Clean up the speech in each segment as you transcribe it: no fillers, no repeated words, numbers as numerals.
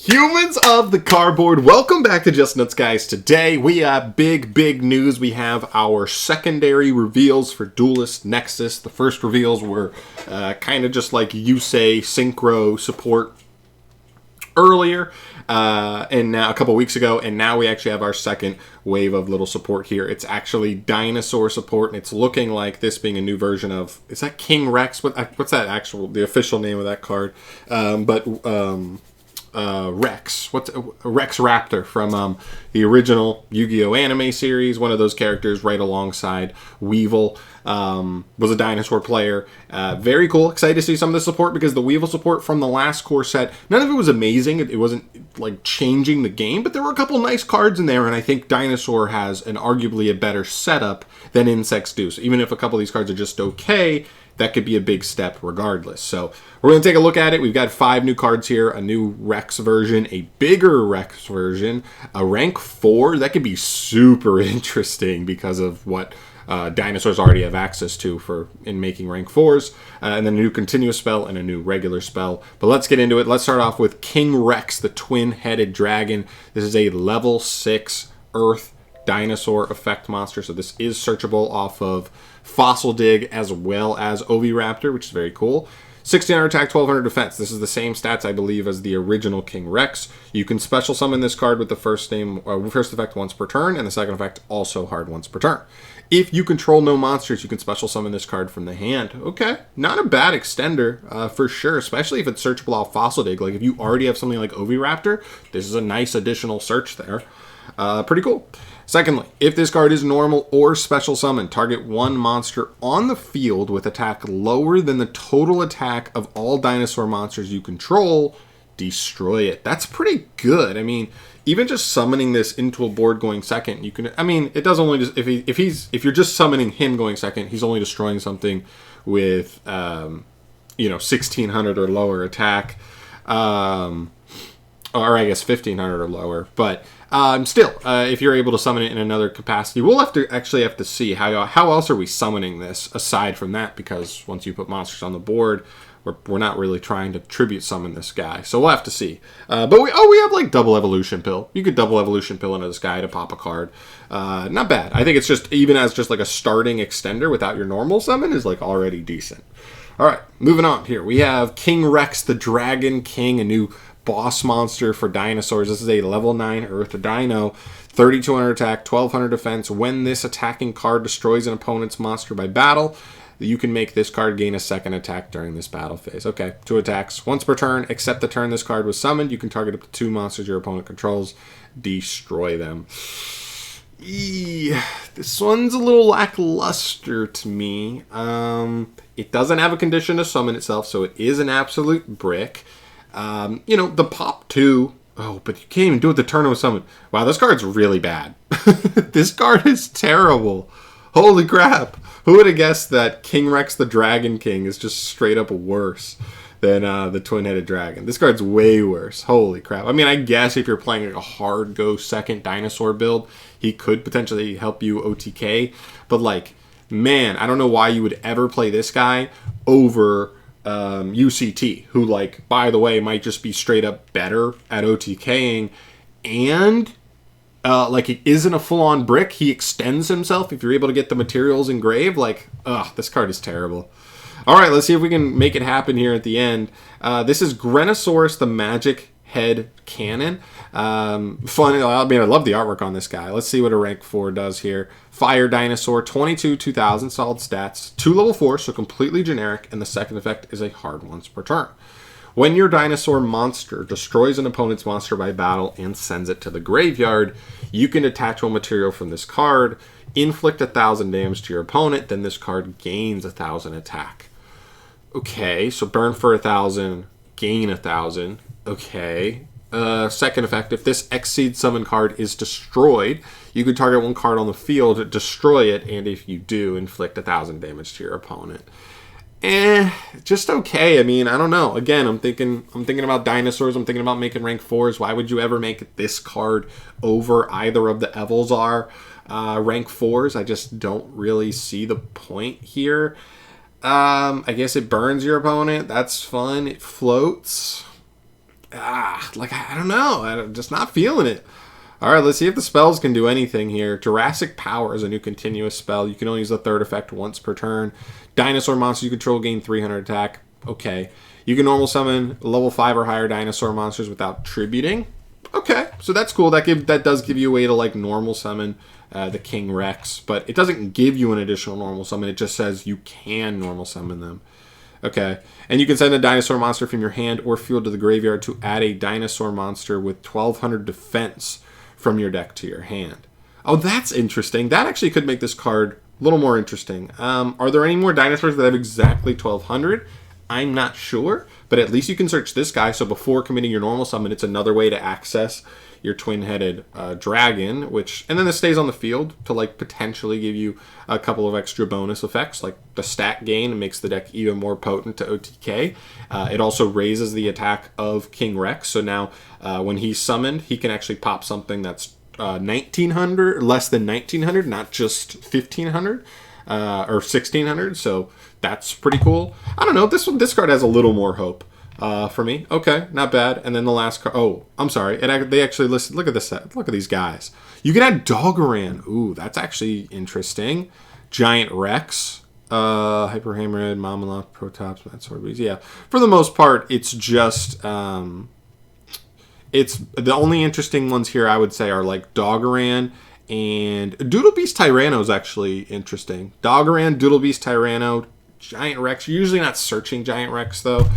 Humans of the cardboard, welcome back to Just Nuts, guys. Today we have big news. We have our secondary reveals for Duelist Nexus. The first reveals were kind of just like Yusei Synchro support earlier, and now a couple weeks ago, and now we actually have our second wave of little support here. It's actually Dinosaur support, and it's looking like this being a new version of, is that King Rex? What's that the official name of that card? Rex. What's Rex Raptor from the original Yu-Gi-Oh! Anime series. One of those characters right alongside Weevil. Was a dinosaur player. Very cool. Excited to see some of the support because the Weevil support from the last core set, none of it was amazing. It wasn't like changing the game, but there were a couple nice cards in there, and I think Dinosaur has an arguably a better setup than Insects do. So even if a couple of these cards are just okay, that could be a big step regardless. So we're going to take a look at it. We've got 5 new cards here, a new Rex version, a bigger Rex version, a rank 4. That could be super interesting because of what dinosaurs already have access to in making rank 4s, and then a new continuous spell and a new regular spell. But let's get into it. Let's start off with King Rex, the twin-headed dragon. This is a level 6 Earth dinosaur effect monster, so this is searchable off of Fossil Dig as well as Oviraptor, which is very cool. 1600 attack, 1200 defense. This is the same stats, I believe, as the original King Rex. You can special summon this card with the first effect once per turn, and the second effect also hard once per turn. If you control no monsters, you can special summon this card from the hand. Okay, not a bad extender for sure, especially if it's searchable off Fossil Dig. Like if you already have something like Oviraptor, this is a nice additional search there. Pretty cool. Secondly, if this card is normal or special summon, target one monster on the field with attack lower than the total attack of all dinosaur monsters you control, destroy it. That's pretty good. I mean, even just summoning this into a board going second, you can, I mean, it does only just, if you're just summoning him going second, he's only destroying something with 1600 or lower attack, or I guess 1500 or lower, but still, if you're able to summon it in another capacity, we'll have to see how else are we summoning this aside from that, because once you put monsters on the board, we're not really trying to tribute summon this guy, so we'll have to see. But we have like double evolution pill. You could double evolution pill into this guy to pop a card. Not bad. I think it's just, even as just like a starting extender without your normal summon, is like already decent. All right, moving on here. We have King Rex, the Dragon King, a new boss monster for dinosaurs. This is a level 9 Earth Dino, 3200 attack, 1200 defense. When this attacking card destroys an opponent's monster by battle, you can make this card gain a second attack during this battle phase. Okay, 2 attacks once per turn, except the turn this card was summoned. You can target up to 2 monsters your opponent controls, destroy them. This one's a little lackluster to me. It doesn't have a condition to summon itself, so it is an absolute brick. The pop 2. Oh, but you can't even do it the turn it was summoned. Wow, this card's really bad. This card is terrible. Holy crap. Who would have guessed that King Rex the Dragon King is just straight up worse than the twin-headed dragon? This card's way worse. Holy crap. I mean, I guess if you're playing like a hard go second dinosaur build, he could potentially help you OTK. But like, man, I don't know why you would ever play this guy over UCT, who, like, by the way, might just be straight up better at OTKing, and it isn't a full-on brick. He extends himself if you're able to get the materials engraved. Like, this card is terrible. All right, let's see if we can make it happen here at the end. This is Grenosaurus, the Magic Head Cannon. Fun. I mean, I love the artwork on this guy. Let's see what a rank 4 does here. Fire Dinosaur, 22, 2000 solid stats, 2 level 4, so completely generic, and the second effect is a hard once per turn. When your dinosaur monster destroys an opponent's monster by battle and sends it to the graveyard, you can attach one material from this card, inflict 1000 damage to your opponent, then this card gains 1000 attack. Okay, so burn for 1000, gain 1000. Okay. Second effect, if this Exceed Summon card is destroyed, you can target one card on the field, destroy it, and if you do, inflict 1000 damage to your opponent. Just okay. I mean, I don't know. Again, I'm thinking about dinosaurs. I'm thinking about making rank 4s. Why would you ever make this card over either of the Evolzar rank 4s? I just don't really see the point here. I guess it burns your opponent. That's fun. It floats. like, I don't know. I'm just not feeling it. All right, let's see if the spells can do anything here. Jurassic Power is a new continuous spell. You can only use the third effect once per turn. Dinosaur monsters you control gain 300 attack. Okay. You can normal summon level 5 or higher dinosaur monsters without tributing. Okay, so that's cool. That does give you a way to like normal summon the King Rex, but it doesn't give you an additional normal summon. It just says you can normal summon them. Okay, and you can send a dinosaur monster from your hand or field to the graveyard to add a dinosaur monster with 1200 defense from your deck to your hand. Oh, that's interesting. That actually could make this card a little more interesting. Are there any more dinosaurs that have exactly 1200? I'm not sure, but at least you can search this guy. So before committing your normal summon, it's another way to access your twin-headed dragon, and then this stays on the field to like potentially give you a couple of extra bonus effects, like the stat gain makes the deck even more potent to OTK. It also raises the attack of King Rex, so now when he's summoned, he can actually pop something that's 1900, less than 1900, not just 1500 or 1600. So that's pretty cool. I don't know. This card has a little more hope. For me. Okay, not bad. And then the last card. Oh, I'm sorry. They actually listed. Look at this set. Look at these guys. You can add Doggeran. Ooh, that's actually interesting. Giant Rex. Hyper Hammerhead, Mamalot, Protops, that sort of beast. Yeah. For the most part, it's just. It's the only interesting ones here I would say are like Doggeran and Doodle Beast Tyranno is actually interesting. Doggeran, Doodle Beast Tyranno, Giant Rex. You're usually not searching Giant Rex though.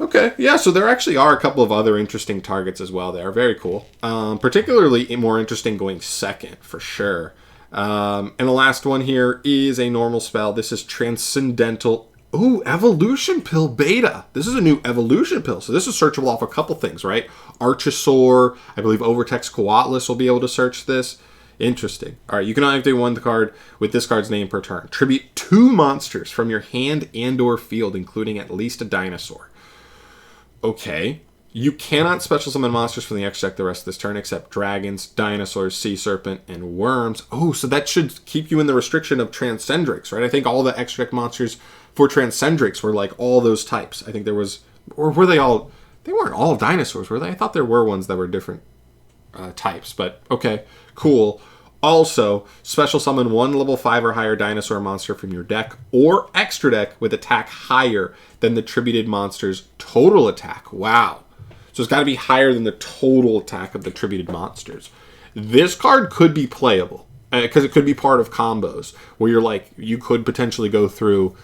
Okay, yeah, so there actually are a couple of other interesting targets as well there. Very cool. Particularly more interesting going second, for sure. And the last one here is a normal spell. This is Transcendental. Ooh, Evolution Pill Beta. This is a new Evolution Pill. So this is searchable off a couple things, right? Archosaur, I believe Overtext Coatlis will be able to search this. Interesting. All right, you can only activate one card with this card's name per turn. Tribute 2 monsters from your hand and or field, including at least a dinosaur. Okay. You cannot special summon monsters from the X deck the rest of this turn, except dragons, dinosaurs, sea serpent, and worms. Oh, so that should keep you in the restriction of Transcendrix, right? I think all the X deck monsters for Transcendrix were like all those types. I think there was, or were they all? They weren't all dinosaurs, were they? I thought there were ones that were different types, but okay, cool. Also, special summon 1 level 5 or higher dinosaur monster from your deck or extra deck with attack higher than the tributed monster's total attack. Wow. So it's got to be higher than the total attack of the tributed monsters. This card could be playable because it could be part of combos where you're like, you could potentially go through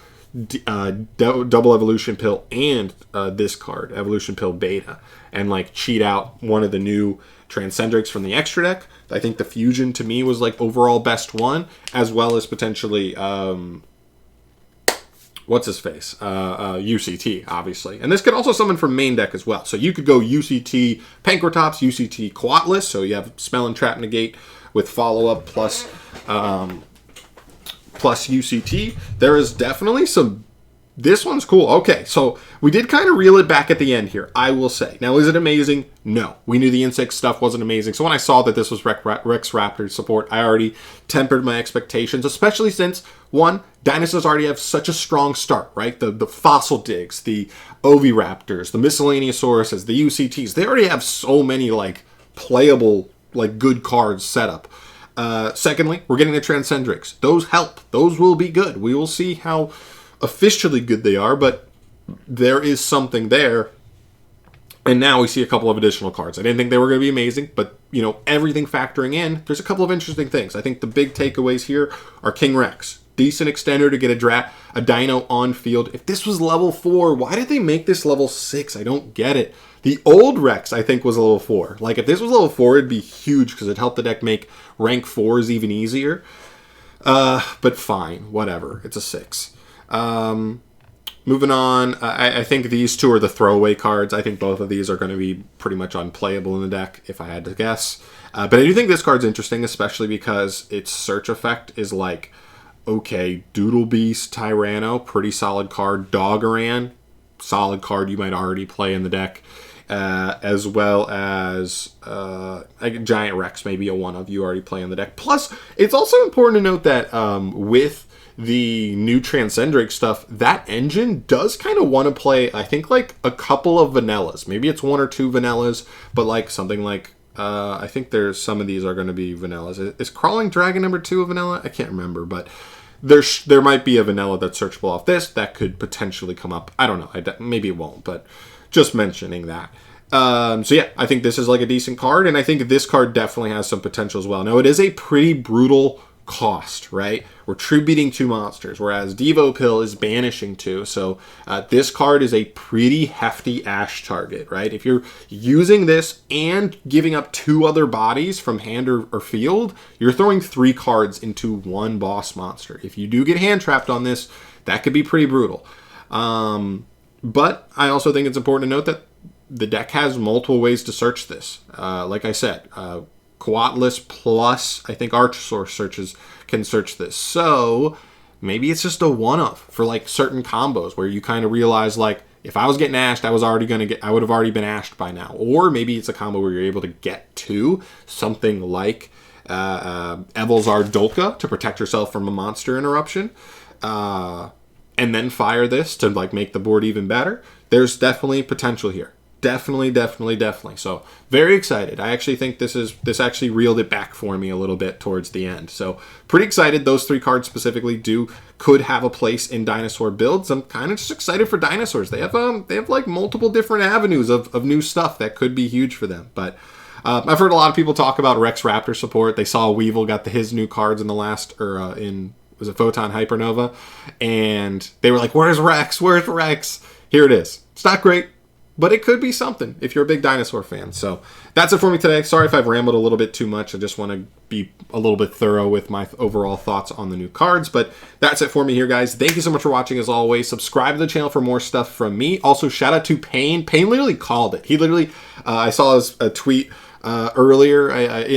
double Evolution Pill and this card, Evolution Pill Beta, and like cheat out one of the new Transcendrix from the extra deck. I think the Fusion to me was like overall best one, as well as potentially what's his face? UCT, obviously. And this could also summon from main deck as well. So you could go UCT Pankratops, UCT Coatlis, so you have Spell and Trap Negate with follow-up plus UCT. There is definitely some... This one's cool. Okay, so we did kind of reel it back at the end here, I will say. Now, is it amazing? No. We knew the insect stuff wasn't amazing. So when I saw that this was Rex Raptor support, I already tempered my expectations, especially since, one, dinosaurs already have such a strong start, right? The fossil digs, the Oviraptors, the Miscellaneousauruses, the UCTs, they already have so many, like, playable, like, good cards set up. Secondly, we're getting the Transcendrix. Those help. Those will be good. We will see how officially good they are, but there is something there. And now we see a couple of additional cards. I didn't think they were going to be amazing, but, you know, everything factoring in, there's a couple of interesting things. I think the big takeaways here are King Rex. Decent extender to get a dino on field. If this was level 4, why did they make this level 6? I don't get it. The old Rex, I think, was level 4. Like, if this was level 4, it'd be huge because it helped the deck make rank 4s even easier. But fine, whatever. It's a 6. Moving on, I think these two are the throwaway cards. I think both of these are going to be pretty much unplayable in the deck, if I had to guess. But I do think this card's interesting, especially because its search effect is like, okay, Doodle Beast, Tyranno, pretty solid card. Doggeran, solid card you might already play in the deck. As well as Giant Rex, maybe a one of you already play in the deck. Plus, it's also important to note that with the new Transcendric stuff, that engine does kind of want to play, I think, like a couple of vanillas. Maybe it's 1 or 2 vanillas, but like something like, I think there's some of these are going to be vanillas. Is Crawling Dragon number 2 a vanilla? I can't remember, but there might be a vanilla that's searchable off this that could potentially come up. I don't know. Maybe it won't, but just mentioning that. So yeah, I think this is like a decent card, and I think this card definitely has some potential as well. Now, it is a pretty brutal cost, right? We're true beating 2 monsters, whereas Devo Pill is banishing 2. So this card is a pretty hefty Ash target, right? If you're using this and giving up 2 other bodies from hand or field, you're throwing 3 cards into 1 boss monster. If you do get hand trapped on this, that could be pretty brutal. But I also think it's important to note that the deck has multiple ways to search this. Like I said, Coatless plus, I think Archosaur searches can search this. So maybe it's just a one-off for like certain combos where you kind of realize like, if I was getting ashed, I would have already been ashed by now. Or maybe it's a combo where you're able to get 2, something like Evelzar Dolka to protect yourself from a monster interruption, and then fire this to like make the board even better. There's definitely potential here. Definitely. So very excited. I actually think this actually reeled it back for me a little bit towards the end. So pretty excited. Those 3 cards specifically could have a place in dinosaur builds. I'm kind of just excited for dinosaurs. They have like multiple different avenues of new stuff that could be huge for them. But I've heard a lot of people talk about Rex Raptor support. They saw Weevil got his new cards in the last was it Photon Hypernova, and they were like, "Where's Rex? Where's Rex?" Here it is. It's not great, but it could be something if you're a big dinosaur fan. So that's it for me today. Sorry if I've rambled a little bit too much. I just want to be a little bit thorough with my overall thoughts on the new cards. But that's it for me here, guys. Thank you so much for watching as always. Subscribe to the channel for more stuff from me. Also, shout out to Payne. Payne literally called it. He literally, I saw a tweet earlier,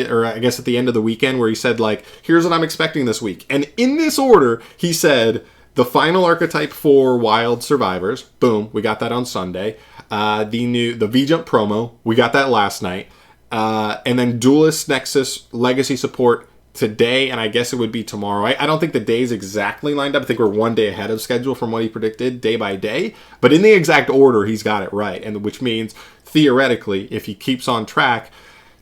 or I guess at the end of the weekend, where he said, like, here's what I'm expecting this week. And in this order, he said, the final archetype for Wild Survivors. Boom. We got that on Sunday. The V-Jump promo. We got that last night. And then Duelist Nexus Legacy support today, and I guess it would be tomorrow. I don't think the days exactly lined up. I think we're 1 day ahead of schedule from what he predicted, day by day. But in the exact order, he's got it right. And which means, theoretically, if he keeps on track,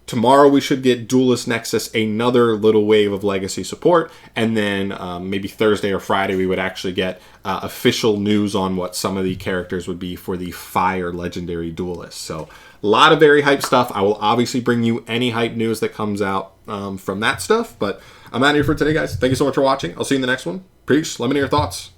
tomorrow we should get Duelist Nexus, another little wave of Legacy support, and then maybe Thursday or Friday we would actually get official news on what some of the characters would be for the Fire Legendary Duelist. So a lot of very hype stuff. I will obviously bring you any hype news that comes out from that stuff, but I'm out of here for today, guys. Thank you so much for watching. I'll see you in the next one. Peace. Let me know your thoughts.